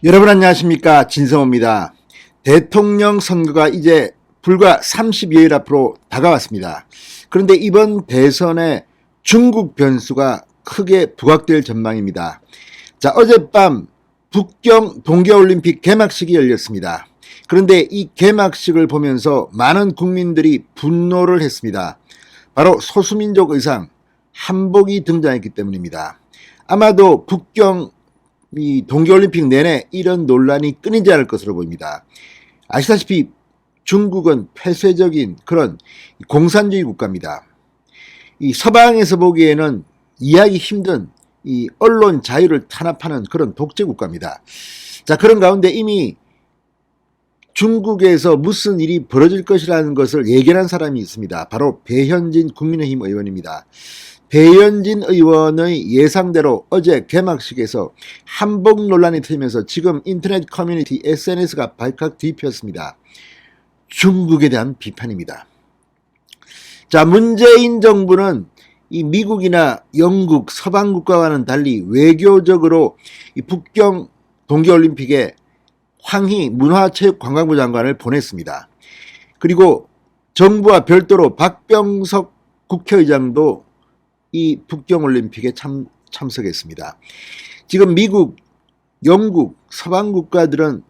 여러분 안녕하십니까, 진성호입니다. 대통령 선거가 이제 불과 30여일 앞으로 다가왔습니다. 그런데 이번 대선에 중국 변수가 크게 부각될 전망입니다. 자, 어젯밤 북경 동계올림픽 개막식이 열렸습니다. 그런데 이 개막식을 보면서 많은 국민들이 분노를 했습니다. 바로 소수민족 의상 한복이 등장했기 때문입니다. 아마도 북경 이 동계올림픽 내내 이런 논란이 끊이지 않을 것으로 보입니다. 아시다시피 중국은 폐쇄적인 그런 공산주의 국가입니다. 이 서방에서 보기에는 이해하기 힘든 이 언론 자유를 탄압하는 그런 독재 국가입니다. 자, 그런 가운데 이미 중국에서 무슨 일이 벌어질 것이라는 것을 예견한 사람이 있습니다. 바로 배현진 국민의힘 의원입니다. 배현진 의원의 예상대로 어제 개막식에서 한복 논란이 터지면서 지금 인터넷 커뮤니티 SNS가 발칵 뒤폈습니다. 중국에 대한 비판입니다. 자, 문재인 정부는 이 미국이나 영국, 서방 국가와는 달리 외교적으로 이 북경 동계올림픽에 황희 문화체육관광부 장관을 보냈습니다. 그리고 정부와 별도로 박병석 국회의장도 이 북경올림픽에 참석했습니다. 지금 미국, 영국, 서방 국가들은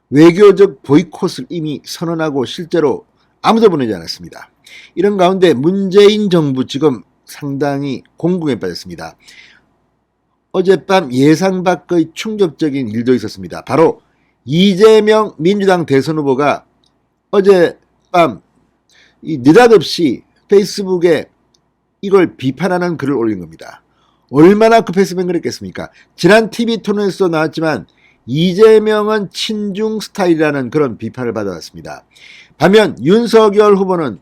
외교적 보이콧을 이미 선언하고 실제로 아무도 보내지 않았습니다. 이런 가운데 문재인 정부 지금 상당히 공공에 빠졌습니다. 어젯밤 예상 밖의 충격적인 일도 있었습니다. 바로 이재명 민주당 대선 후보가 어젯밤 느닷없이 페이스북에 이걸 비판하는 글을 올린 겁니다. 얼마나 급했으면 그랬겠습니까? 지난 TV토론에서도 나왔지만 이재명은 친중 스타일이라는 그런 비판을 받아왔습니다. 반면 윤석열 후보는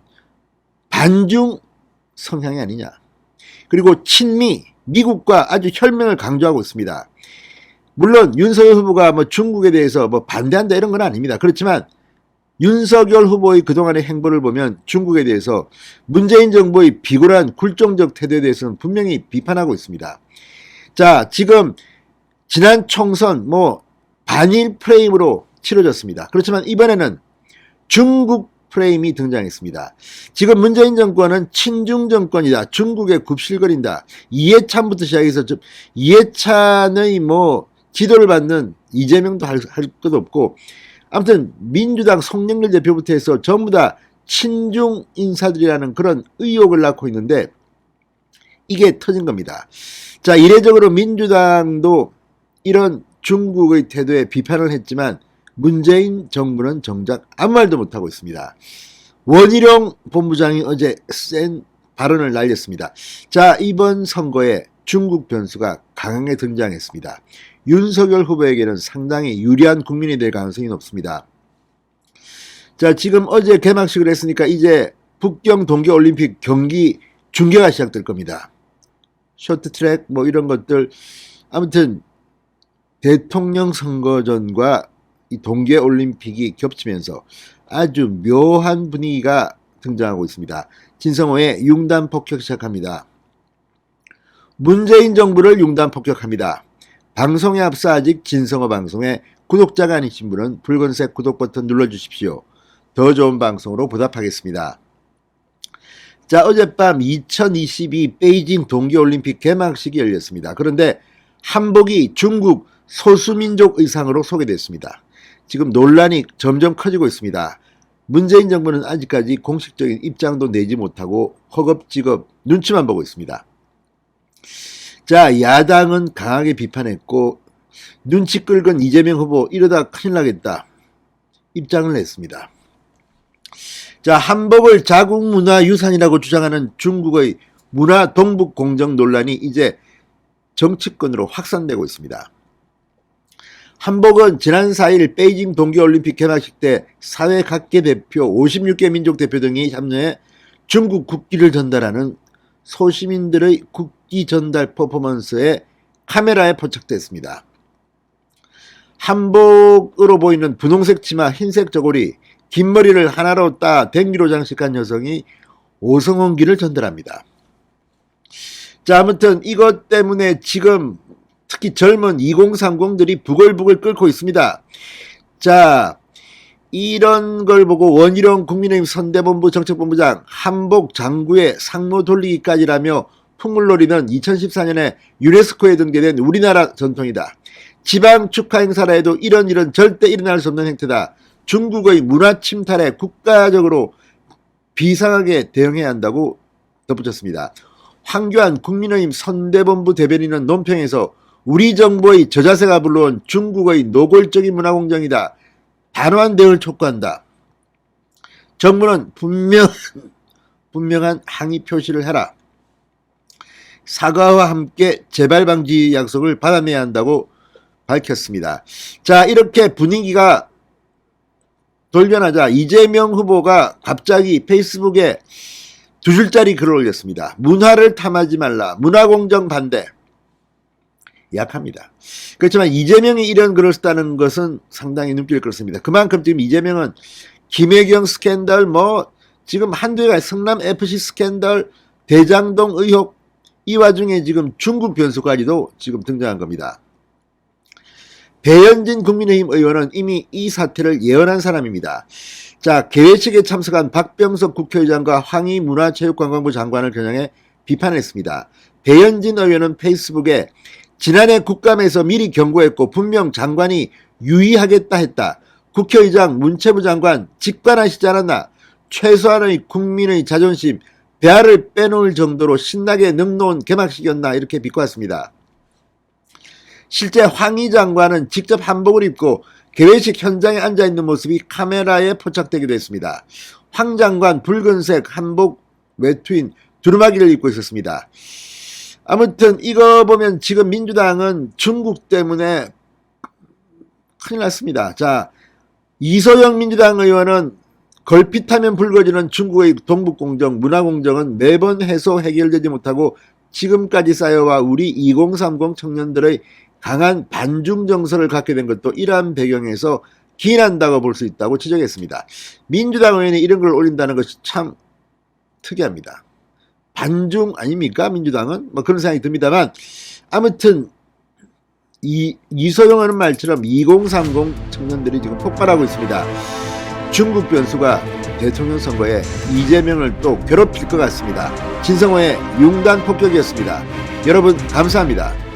반중 성향이 아니냐. 그리고 친미, 미국과 아주 혈맹을 강조하고 있습니다. 물론 윤석열 후보가 중국에 대해서 반대한다 이런 건 아닙니다. 그렇지만 윤석열 후보의 그동안의 행보를 보면 중국에 대해서 문재인 정부의 비굴한 굴종적 태도에 대해서는 분명히 비판하고 있습니다. 자, 지금 지난 총선 반일 프레임으로 치러졌습니다. 그렇지만 이번에는 중국 프레임이 등장했습니다. 지금 문재인 정권은 친중 정권이다. 중국에 굽실거린다. 이해찬부터 시작해서 이해찬의 지도를 받는 이재명도 할 것도 없고, 아무튼 민주당 송영길 대표부터 해서 전부 다 친중 인사들이라는 그런 의혹을 낳고 있는데 이게 터진 겁니다. 자, 이례적으로 민주당도 이런 중국의 태도에 비판을 했지만 문재인 정부는 정작 아무 말도 못하고 있습니다. 원희룡 본부장이 어제 센 발언을 날렸습니다. 자, 이번 선거에 중국 변수가 강하게 등장했습니다. 윤석열 후보에게는 상당히 유리한 국민이 될 가능성이 높습니다. 자, 지금 어제 개막식을 했으니까 이제 북경 동계올림픽 경기 중계가 시작될 겁니다. 쇼트트랙 이런 것들, 아무튼 대통령 선거전과 이 동계올림픽이 겹치면서 아주 묘한 분위기가 등장하고 있습니다. 진성호의 융단 폭격 시작합니다. 문재인 정부를 융단 폭격합니다. 방송에 앞서 아직 진성호 방송에 구독자가 아니신 분은 붉은색 구독 버튼 눌러주십시오. 더 좋은 방송으로 보답하겠습니다. 자, 어젯밤 2022 베이징 동계올림픽 개막식이 열렸습니다. 그런데 한복이 중국 소수민족 의상으로 소개됐습니다. 지금 논란이 점점 커지고 있습니다. 문재인 정부는 아직까지 공식적인 입장도 내지 못하고 허겁지겁 눈치만 보고 있습니다. 자, 야당은 강하게 비판했고 눈치 끌건 이재명 후보 이러다 큰일 나겠다 입장을 냈습니다. 자, 한복을 자국 문화유산이라고 주장하는 중국의 문화 동북 공정 논란이 이제 정치권으로 확산되고 있습니다. 한복은 지난 4일 베이징 동계올림픽 개막식 때 사회각계 대표 56개 민족 대표 등이 참여해 중국 국기를 전달하는 소시민들의 국기 전달 퍼포먼스에 카메라에 포착됐습니다. 한복으로 보이는 분홍색 치마, 흰색 저고리, 긴 머리를 하나로 따 댕기로 장식한 여성이 오성원기를 전달합니다. 자, 아무튼 이것 때문에 지금 특히 젊은 2030들이 부글부글 끓고 있습니다. 자, 이런 걸 보고 원희룡 국민의힘 선대본부 정책본부장 한복 장구에 상무 돌리기까지라며 풍물놀이는 2014년에 유네스코에 등재된 우리나라 전통이다. 지방 축하 행사라 해도 이런 일은 절대 일어날 수 없는 행태다. 중국의 문화 침탈에 국가적으로 비상하게 대응해야 한다고 덧붙였습니다. 황교안 국민의힘 선대본부 대변인은 논평에서 우리 정부의 저자세가 불러온 중국의 노골적인 문화공정이다. 단호한 대응을 촉구한다. 정부는 분명한 항의 표시를 해라. 사과와 함께 재발 방지 약속을 받아내야 한다고 밝혔습니다. 자, 이렇게 분위기가 돌변하자 이재명 후보가 갑자기 페이스북에 2줄짜리 글을 올렸습니다. 문화를 탐하지 말라. 문화공정 반대. 약합니다. 그렇지만 이재명이 이런 글을 썼다는 것은 상당히 눈길을 끌었습니다. 그만큼 지금 이재명은 김혜경 스캔들, 지금 한두 해가 성남FC 스캔들, 대장동 의혹, 이 와중에 지금 중국 변수까지도 지금 등장한 겁니다. 배현진 국민의힘 의원은 이미 이 사태를 예언한 사람입니다. 자, 개회식에 참석한 박병석 국회의장과 황희 문화체육관광부 장관을 겨냥해 비판했습니다. 배현진 의원은 페이스북에 지난해 국감에서 미리 경고했고 분명 장관이 유의하겠다 했다. 국회의장 문체부 장관 직관하시지 않았나. 최소한의 국민의 자존심, 배알을 빼놓을 정도로 신나게 넉놓은 개막식이었나 이렇게 비꼬았습니다. 실제 황희 장관은 직접 한복을 입고 개회식 현장에 앉아있는 모습이 카메라에 포착되기도 했습니다. 황 장관 붉은색 한복 외투인 두루마기를 입고 있었습니다. 아무튼 이거 보면 지금 민주당은 중국 때문에 큰일 났습니다. 자, 이소영 민주당 의원은 걸핏하면 불거지는 중국의 동북공정, 문화공정은 매번 해결되지 못하고 지금까지 쌓여와 우리 2030 청년들의 강한 반중 정서를 갖게 된 것도 이러한 배경에서 기인한다고 볼 수 있다고 지적했습니다. 민주당 의원이 이런 걸 올린다는 것이 참 특이합니다. 반중 아닙니까? 민주당은? 그런 생각이 듭니다만 아무튼 이소영 하는 말처럼 2030 청년들이 지금 폭발하고 있습니다. 중국 변수가 대통령 선거에 이재명을 또 괴롭힐 것 같습니다. 진성호의 융단 폭격이었습니다. 여러분 감사합니다.